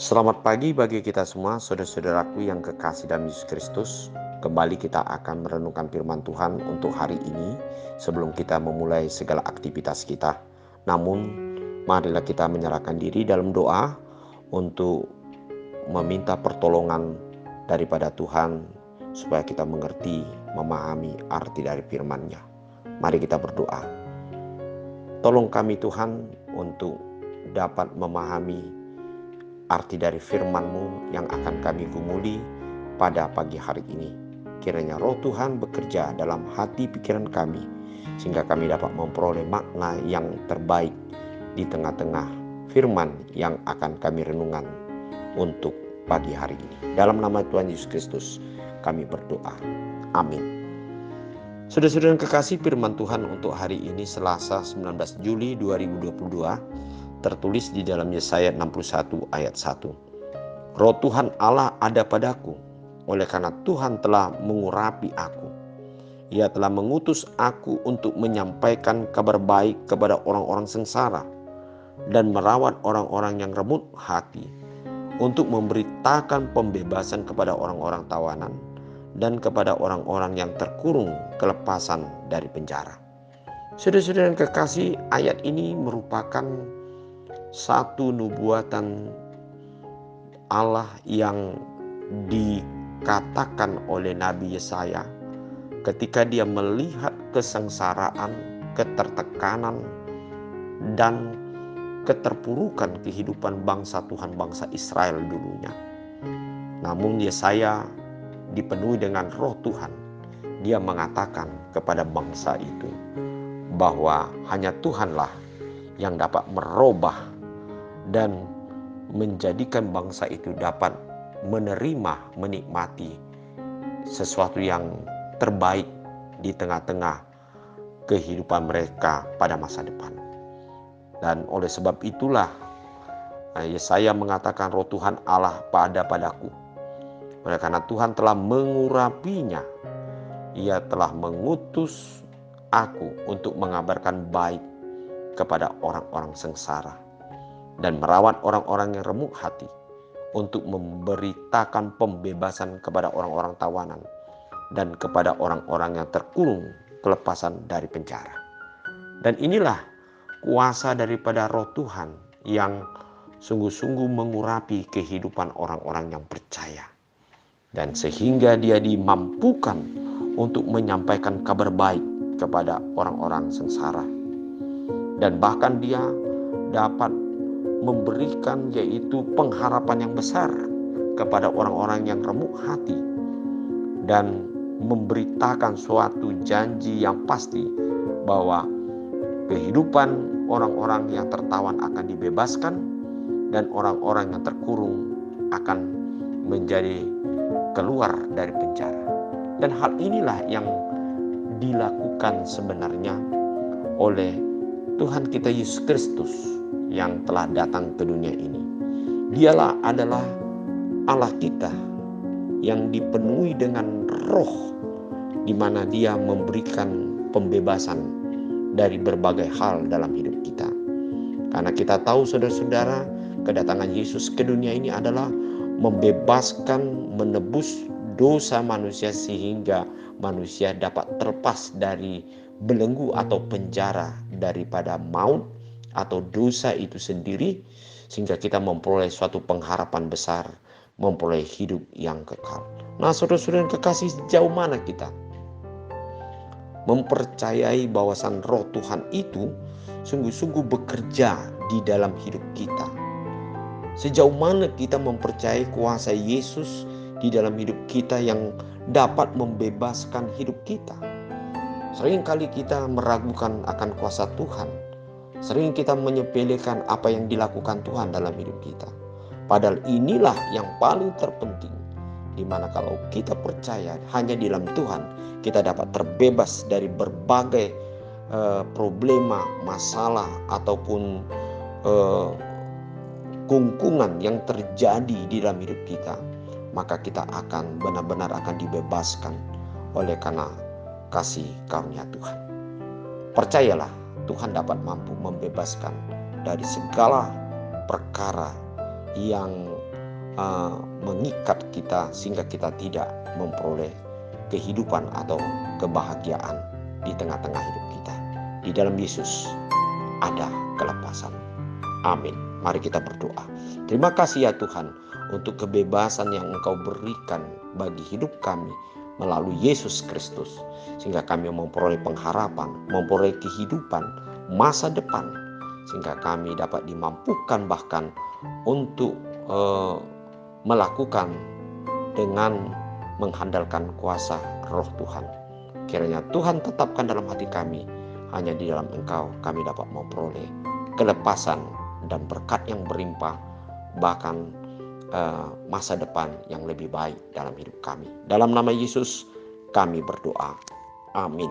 Selamat pagi bagi kita semua, saudara-saudaraku yang kekasih dalam Yesus Kristus. Kembali kita akan merenungkan firman Tuhan untuk hari ini sebelum kita memulai segala aktivitas kita. Namun, marilah kita menyerahkan diri dalam doa untuk meminta pertolongan daripada Tuhan supaya kita mengerti, memahami arti dari firman-Nya. Mari kita berdoa. Tolong kami Tuhan untuk dapat memahami arti dari firman-Mu yang akan kami gumuli pada pagi hari ini. Kiranya Roh Tuhan bekerja dalam hati pikiran kami, sehingga kami dapat memperoleh makna yang terbaik di tengah-tengah firman yang akan kami renungan untuk pagi hari ini. Dalam nama Tuhan Yesus Kristus kami berdoa. Amin. Saudara-saudara yang kekasih, firman Tuhan untuk hari ini Selasa 19 Juli 2022 tertulis di dalam Yesaya 61 ayat 1. Roh Tuhan Allah ada padaku, oleh karena Tuhan telah mengurapi aku. Ia telah mengutus aku untuk menyampaikan kabar baik kepada orang-orang sengsara dan merawat orang-orang yang remuk hati, untuk memberitakan pembebasan kepada orang-orang tawanan dan kepada orang-orang yang terkurung kelepasan dari penjara. Saudara-saudara yang kekasih, ayat ini merupakan satu nubuatan Allah yang dikatakan oleh Nabi Yesaya ketika dia melihat kesengsaraan, ketertekanan, dan keterpurukan kehidupan bangsa Tuhan, bangsa Israel dulunya. Namun Yesaya dipenuhi dengan Roh Tuhan. Dia mengatakan kepada bangsa itu bahwa hanya Tuhanlah yang dapat merubah dan menjadikan bangsa itu dapat menerima, menikmati sesuatu yang terbaik di tengah-tengah kehidupan mereka pada masa depan. Dan oleh sebab itulah Yesaya mengatakan Roh Tuhan Allah padaku. Oleh karena Tuhan telah mengurapinya, Ia telah mengutus aku untuk mengabarkan baik kepada orang-orang sengsara dan merawat orang-orang yang remuk hati, untuk memberitakan pembebasan kepada orang-orang tawanan dan kepada orang-orang yang terkurung kelepasan dari penjara. Dan inilah kuasa daripada Roh Tuhan yang sungguh-sungguh mengurapi kehidupan orang-orang yang percaya, dan sehingga dia dimampukan untuk menyampaikan kabar baik kepada orang-orang sengsara, dan bahkan dia dapat memberikan yaitu pengharapan yang besar kepada orang-orang yang remuk hati, dan memberitakan suatu janji yang pasti bahwa kehidupan orang-orang yang tertawan akan dibebaskan dan orang-orang yang terkurung akan menjadi keluar dari penjara. Dan hal inilah yang dilakukan sebenarnya oleh Tuhan kita Yesus Kristus yang telah datang ke dunia ini. Dialah adalah Allah kita yang dipenuhi dengan roh, di mana Dia memberikan pembebasan dari berbagai hal dalam hidup kita. Karena kita tahu saudara-saudara, kedatangan Yesus ke dunia ini adalah membebaskan, menebus dosa manusia sehingga manusia dapat terlepas dari belenggu atau penjara daripada maut atau dosa itu sendiri, sehingga kita memperoleh suatu pengharapan besar, memperoleh hidup yang kekal. Nah, saudara-saudara yang kekasih, sejauh mana kita mempercayai bahwasan Roh Tuhan itu sungguh-sungguh bekerja di dalam hidup kita? Sejauh mana kita mempercayai kuasa Yesus di dalam hidup kita yang dapat membebaskan hidup kita? Seringkali kita meragukan akan kuasa Tuhan. Sering kita menyepelekan apa yang dilakukan Tuhan dalam hidup kita. Padahal inilah yang paling terpenting, di mana kalau kita percaya hanya di dalam Tuhan, kita dapat terbebas dari berbagai problema, masalah, ataupun kungkungan yang terjadi di dalam hidup kita. Maka kita akan benar-benar akan dibebaskan oleh karena kasih karunia Tuhan. Percayalah, Tuhan dapat mampu membebaskan dari segala perkara yang mengikat kita sehingga kita tidak memperoleh kehidupan atau kebahagiaan di tengah-tengah hidup kita. Di dalam Yesus ada kelepasan. Amin. Mari kita berdoa. Terima kasih ya Tuhan untuk kebebasan yang Engkau berikan bagi hidup kami melalui Yesus Kristus, sehingga kami memperoleh pengharapan, memperoleh kehidupan masa depan, sehingga kami dapat dimampukan bahkan untuk melakukan dengan mengandalkan kuasa Roh Tuhan. Kiranya Tuhan tetapkan dalam hati kami, hanya di dalam Engkau kami dapat memperoleh kelepasan dan berkat yang berlimpah, bahkan masa depan yang lebih baik dalam hidup kami. Dalam nama Yesus kami berdoa. Amin.